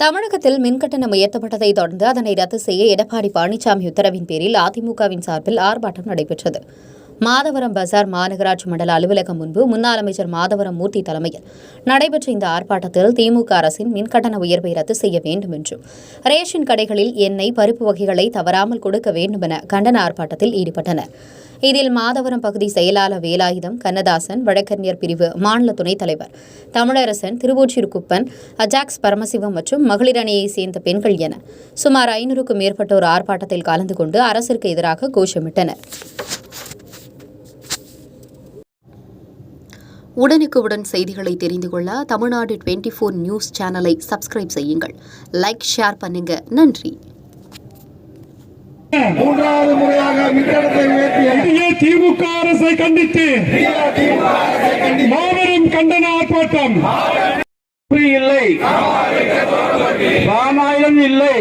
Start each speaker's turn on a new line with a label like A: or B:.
A: தமிழகத்தில் மின்கட்டணம் உயர்த்தப்பட்டதை தொடர்ந்து அதனை ரத்து செய்ய எடப்பாடி பழனிசாமி உத்தரவின் பேரில் அதிமுகவின் சார்பில் ஆர்ப்பாட்டம் நடைபெற்றது. மாதவரம் பஜார் மாநகராட்சி மண்டல அலுவலகம் முன்பு முன்னாள் அமைச்சர் மாதவரம் மூர்த்தி தலைமையில் நடைபெற்ற இந்த ஆர்ப்பாட்டத்தில் திமுக அரசின் மின்கட்டண உயர்வை ரத்து செய்ய வேண்டும் என்றும் ரேஷன் கடைகளில் எண்ணெய், பருப்பு வகைகளை தவறாமல் கொடுக்க வேண்டும் என கண்டன ஆர்ப்பாட்டத்தில் ஈடுபட்டனர். இதில் மாதவரம் பகுதி செயலாளர் வேலாயுதம், கண்ணதாசன், வழக்கறிஞர் பிரிவு மாநில துணைத் தலைவர் தமிழரசன், திருவொற்றியூர் குப்பன், அஜாக்ஸ் பரமசிவம் மற்றும் மகளிர் அணியைச் சேர்ந்த பெண்கள் என சுமார் 500க்கும் மேற்பட்டோர் ஆர்ப்பாட்டத்தில் கலந்து கொண்டு அரசிற்கு எதிராக கோஷமிட்டனர். உடனுக்குடன் செய்திகளை தெரிந்து கொள்ள தமிழ்நாடு 24 நியூஸ் சேனலை சப்ஸ்கிரைப் செய்யுங்கள். லைக், ஷேர் பண்ணுங்க. நன்றி.
B: மூன்றாவது முறையாக மின்கட்டணத்தை உயர்த்திய திமுக அரசை கண்டித்து மாபெரும் கண்டன ஆர்ப்பாட்டம். இல்லை, ராமாயணம் இல்லை.